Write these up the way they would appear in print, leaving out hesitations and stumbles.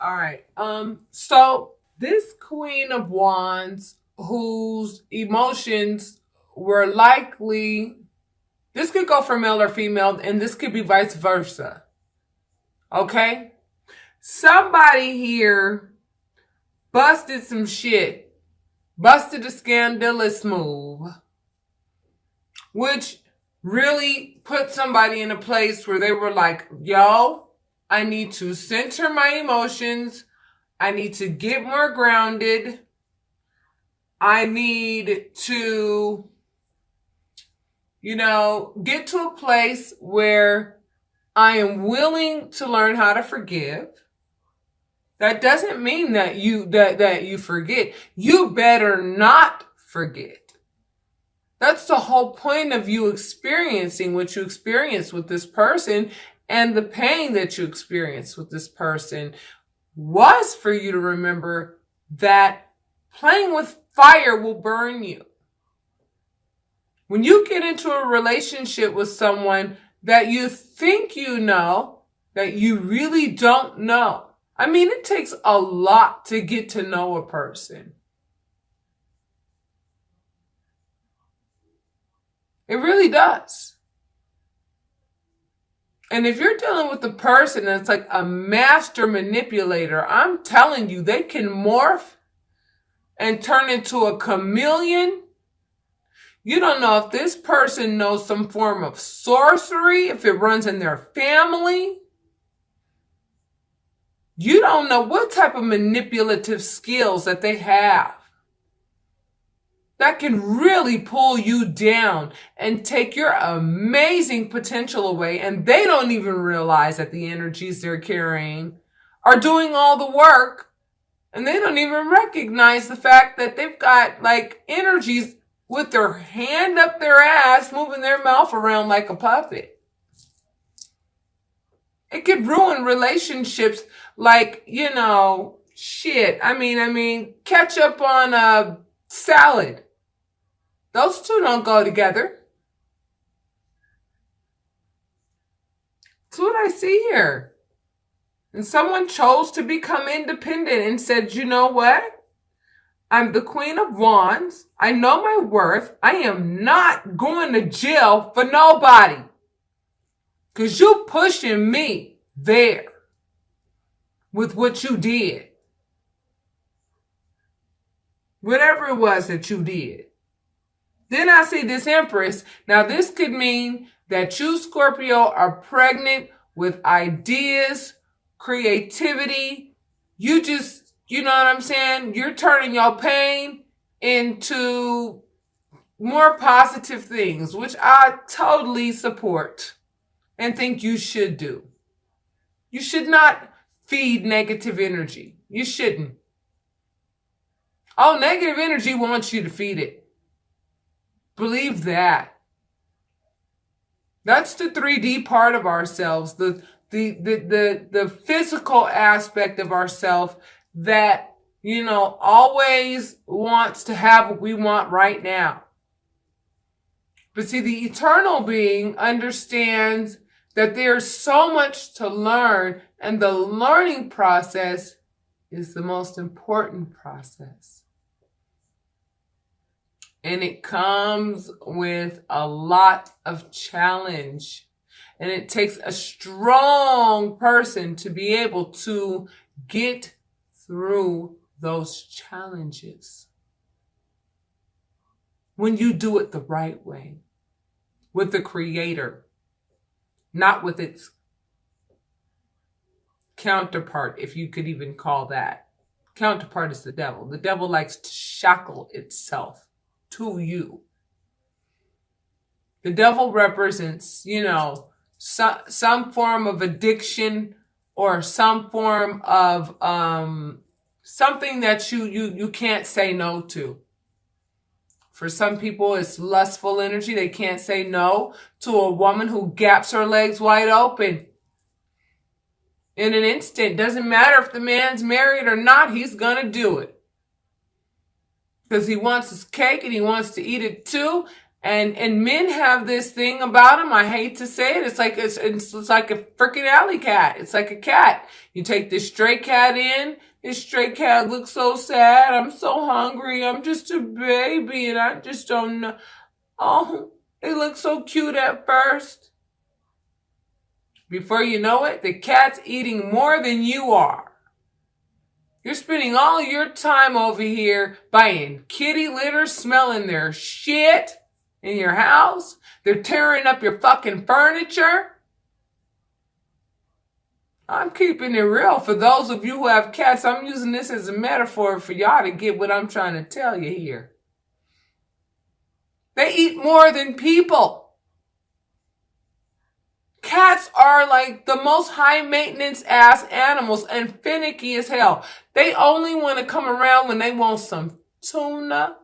All right. So this Queen of Wands, whose emotions were likely, this could go for male or female, and this could be vice versa. Okay? Somebody here busted some shit, busted a scandalous move, which really put somebody in a place where they were like, yo, I need to center my emotions. I need to get more grounded. I need to, get to a place where I am willing to learn how to forgive. That doesn't mean that you forget. You better not forget. That's the whole point of you experiencing what you experienced with this person, and the pain that you experienced with this person was for you to remember that playing with fire will burn you. When you get into a relationship with someone that you think you know, that you really don't know. I mean, it takes a lot to get to know a person. It really does. And if you're dealing with a person that's like a master manipulator, I'm telling you, they can morph and turn into a chameleon. You don't know if this person knows some form of sorcery, if it runs in their family. You don't know what type of manipulative skills that they have that can really pull you down and take your amazing potential away. And they don't even realize that the energies they're carrying are doing all the work. And they don't even recognize the fact that they've got like energies with their hand up their ass, moving their mouth around like a puppet. It could ruin relationships like, shit. I mean, ketchup on a salad. Those two don't go together. That's what I see here. And someone chose to become independent and said, you know what? I'm the Queen of Wands. I know my worth. I am not going to jail for nobody. Because you pushing me there with what you did. Whatever it was that you did. Then I see this Empress. Now this could mean that you, Scorpio, are pregnant with ideas, creativity. You just, you know what I'm saying? You're turning your pain into more positive things, which I totally support and think you should do. You should not feed negative energy. You shouldn't. Oh, negative energy wants you to feed it. Believe that. That's the 3D part of ourselves, the physical aspect of ourselves that, always wants to have what we want right now. But see, the eternal being understands that there's so much to learn, and the learning process is the most important process. And it comes with a lot of challenge. And it takes a strong person to be able to get through those challenges. When you do it the right way, with the Creator, not with its counterpart, if you could even call that. Counterpart is the devil. The devil likes to shackle itself to you. The devil represents, some form of addiction or some form of something that you can't say no to. For some people, it's lustful energy. They can't say no to a woman who gaps her legs wide open. In an instant, doesn't matter if the man's married or not, he's gonna do it. Because he wants his cake and he wants to eat it too. And men have this thing about them. I hate to say it. It's like a freaking alley cat. It's like a cat. You take this stray cat in. This stray cat looks so sad. I'm so hungry. I'm just a baby and I just don't know. Oh, they look so cute at first. Before you know it, the cat's eating more than you are. You're spending all your time over here buying kitty litter, smelling their shit in your house. They're tearing up your fucking furniture. I'm keeping it real. For those of you who have cats, I'm using this as a metaphor for y'all to get what I'm trying to tell you here. They eat more than people. Cats are like the most high maintenance ass animals and finicky as hell. They only want to come around when they want some tuna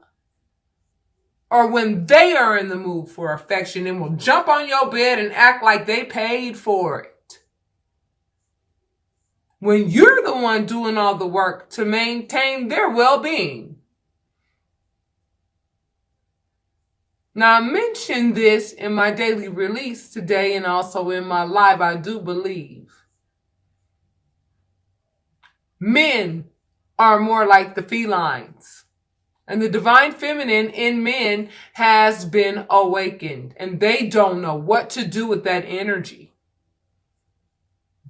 or when they are in the mood for affection and will jump on your bed and act like they paid for it. When you're the one doing all the work to maintain their well-being. Now, I mentioned this in my daily release today and also in my live, I do believe. Men are more like the felines. And the divine feminine in men has been awakened. And they don't know what to do with that energy.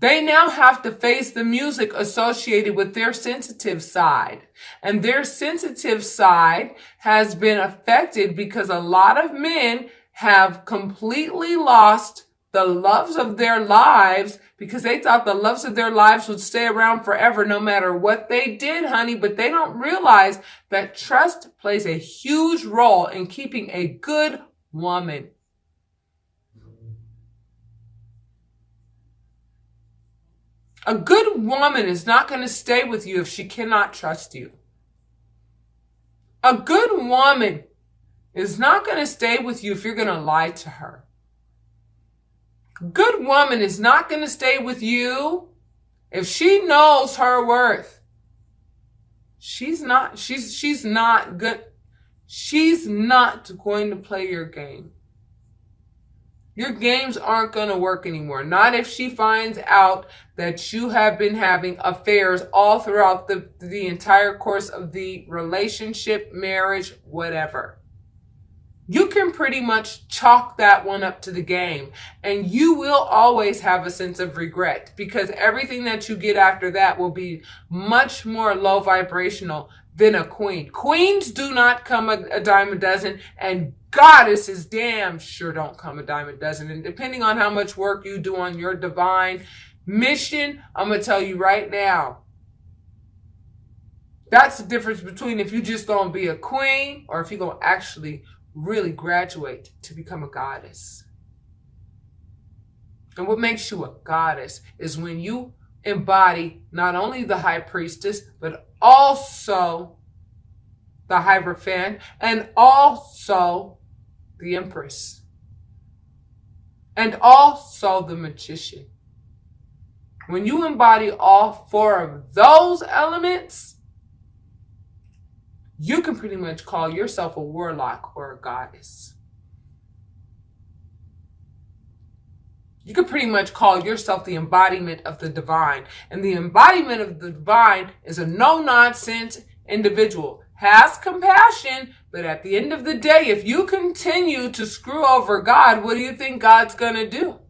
They now have to face the music associated with their sensitive side. And their sensitive side has been affected because a lot of men have completely lost the loves of their lives because they thought the loves of their lives would stay around forever no matter what they did, honey. But they don't realize that trust plays a huge role in keeping a good woman. A good woman is not going to stay with you if she cannot trust you. A good woman is not going to stay with you if you're going to lie to her. A good woman is not going to stay with you if she knows her worth. She's not good. She's not going to play your game. Your games aren't going to work anymore. Not if she finds out that you have been having affairs all throughout the entire course of the relationship, marriage, whatever. You can pretty much chalk that one up to the game. And you will always have a sense of regret because everything that you get after that will be much more low vibrational than a queen. Queens do not come a dime a dozen, and goddesses damn sure don't come a dime a dozen. And depending on how much work you do on your divine mission, I'm going to tell you right now, that's the difference between if you just going to be a queen or if you're going to actually really graduate to become a goddess. And what makes you a goddess is when you embody not only the high priestess, but also the Hierophant, and also the Empress, and also the Magician. When you embody all four of those elements, you can pretty much call yourself a warlock or a goddess. You can pretty much call yourself the embodiment of the divine. And the embodiment of the divine is a no-nonsense individual. Has compassion, but at the end of the day, if you continue to screw over God, what do you think God's going to do?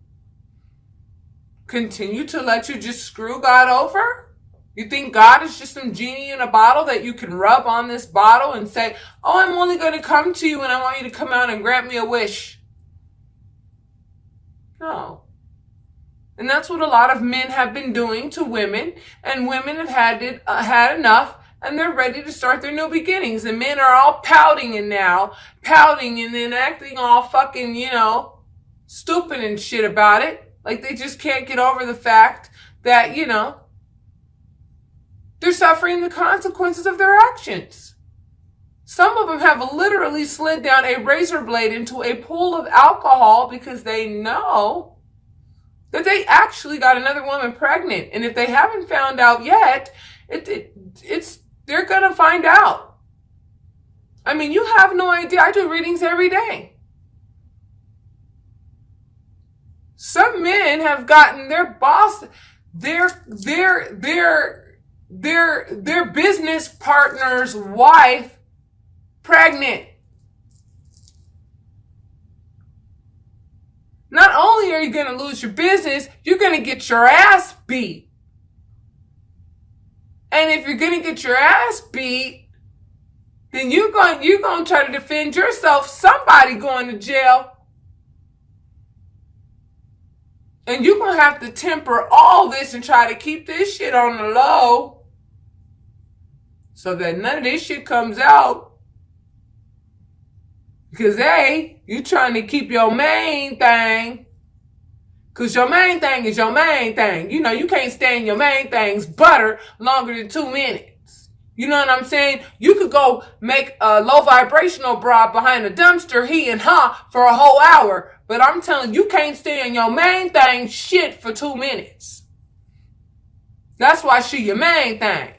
Continue to let you just screw God over? You think God is just some genie in a bottle that you can rub on this bottle and say, oh, I'm only going to come to you and I want you to come out and grant me a wish? No. And that's what a lot of men have been doing to women, and women have had enough, and they're ready to start their new beginnings. And men are all pouting and then acting all fucking, stupid and shit about it. Like they just can't get over the fact that, they're suffering the consequences of their actions. Some of them have literally slid down a razor blade into a pool of alcohol because they know that they actually got another woman pregnant. And if they haven't found out yet, they're going to find out. I mean, you have no idea. I do readings every day. Some men have gotten their boss, their business partner's wife pregnant. Not only are you going to lose your business, you're going to get your ass beat. And if you're going to get your ass beat, then you're going to try to defend yourself. Somebody going to jail. And you're going to have to temper all this and try to keep this shit on the low so that none of this shit comes out. Because, hey, you trying to keep your main thing. Because your main thing is your main thing. You know, you can't stand your main thing's butter longer than 2 minutes. You know what I'm saying? You could go make a low vibrational bra behind a dumpster, he and her, for a whole hour. But I'm telling you, you can't stand your main thing shit for 2 minutes. That's why she your main thing.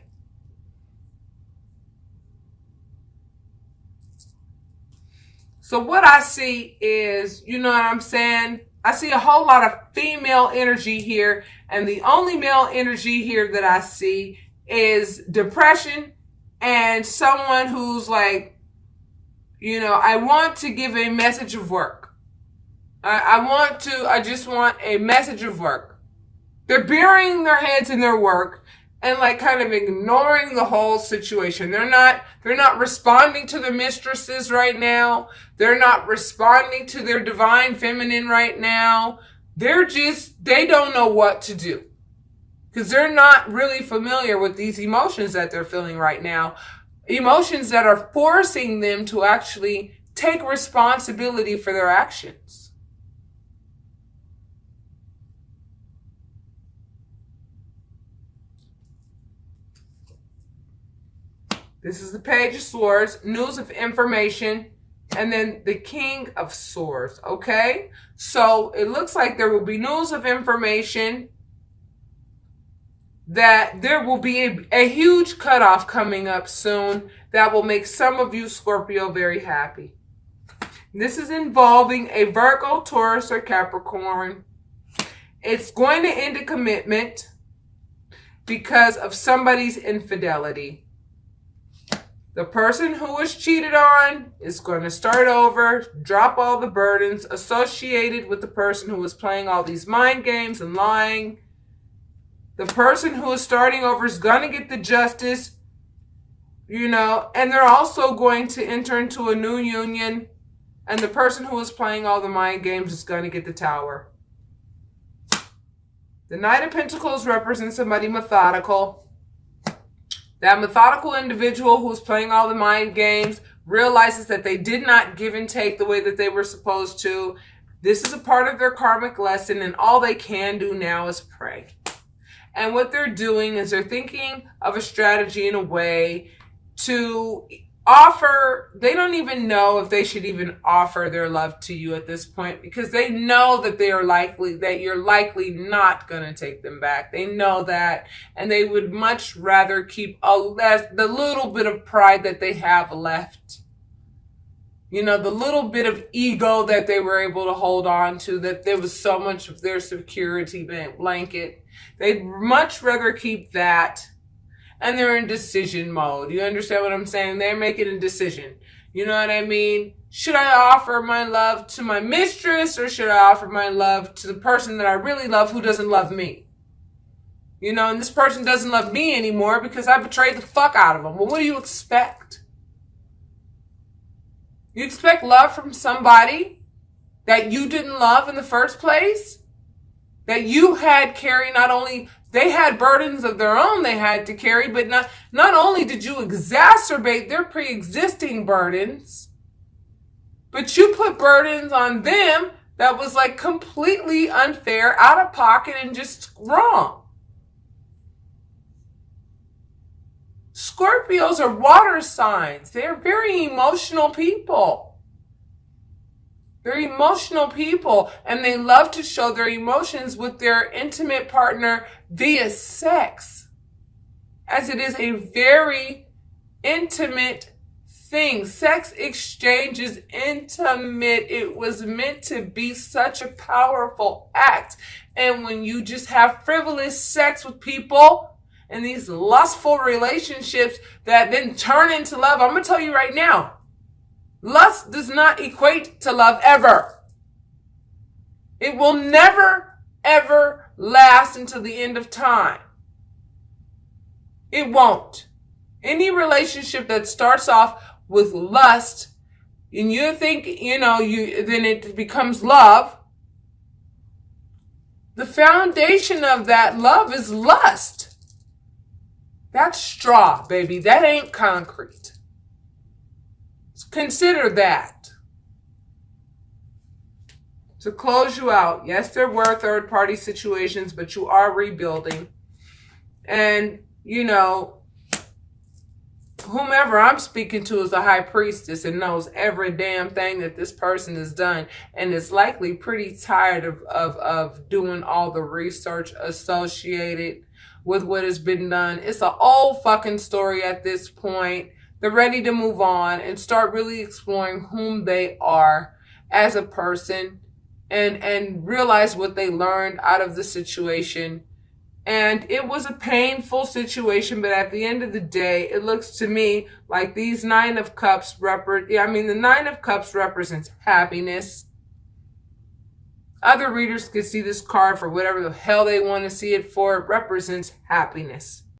So what I see is, you know what I'm saying? I see a whole lot of female energy here. And the only male energy here that I see is depression and someone who's like, you know, I want to give a message of work. I just want a message of work. They're burying their heads in their work and like kind of ignoring the whole situation. They're not responding to their mistresses right now. They're not responding to their divine feminine right now. They don't know what to do. Because they're not really familiar with these emotions that they're feeling right now. Emotions that are forcing them to actually take responsibility for their actions. This is the Page of Swords, news of information, and then the King of Swords, okay? So it looks like there will be news of information, that there will be a huge cutoff coming up soon that will make some of you, Scorpio, very happy. This is involving a Virgo, Taurus, or Capricorn. It's going to end a commitment because of somebody's infidelity. The person who was cheated on is going to start over, drop all the burdens associated with the person who was playing all these mind games and lying. The person who is starting over is going to get the justice, you know, and they're also going to enter into a new union. And the person who is playing all the mind games is going to get the Tower. The Knight of Pentacles represents somebody methodical. That methodical individual who's playing all the mind games realizes that they did not give and take the way that they were supposed to. This is a part of their karmic lesson, and all they can do now is pray. And what they're doing is they're thinking of a strategy in a way to offer. They don't even know if they should even offer their love to you at this point, because they know that you're likely not going to take them back. They know that, and they would much rather keep the little bit of pride that they have left. You know, the little bit of ego that they were able to hold on to, that there was so much of their security blanket. They'd much rather keep that. And they're in decision mode. You understand what I'm saying? They're making a decision. You know what I mean? Should I offer my love to my mistress, or should I offer my love to the person that I really love who doesn't love me? You know, and this person doesn't love me anymore because I betrayed the fuck out of them. Well, what do you expect? You expect love from somebody that you didn't love in the first place? That you had carry not only... They had burdens of their own they had to carry, but not only did you exacerbate their pre-existing burdens, but you put burdens on them that was like completely unfair, out of pocket, and just wrong. Scorpios are water signs. They're very emotional people. They're emotional people, and they love to show their emotions with their intimate partner via sex, as it is a very intimate thing. Sex exchange is intimate. It was meant to be such a powerful act. And when you just have frivolous sex with people and these lustful relationships that then turn into love, I'm going to tell you right now, lust does not equate to love ever. It will never, ever last until the end of time. It won't. Any relationship that starts off with lust and you think, then it becomes love, the foundation of that love is lust. That's straw, baby. That ain't concrete. Consider that. To close you out, yes, there were third-party situations, but you are rebuilding. And, whomever I'm speaking to is a high priestess and knows every damn thing that this person has done and is likely pretty tired of doing all the research associated with what has been done. It's an old fucking story at this point. They're ready to move on and start really exploring whom they are as a person and realize what they learned out of the situation. And it was a painful situation, but at the end of the day, it looks to me like these Nine of Cups the Nine of Cups represents happiness. Other readers can see this card for whatever the hell they want to see it for. It represents happiness.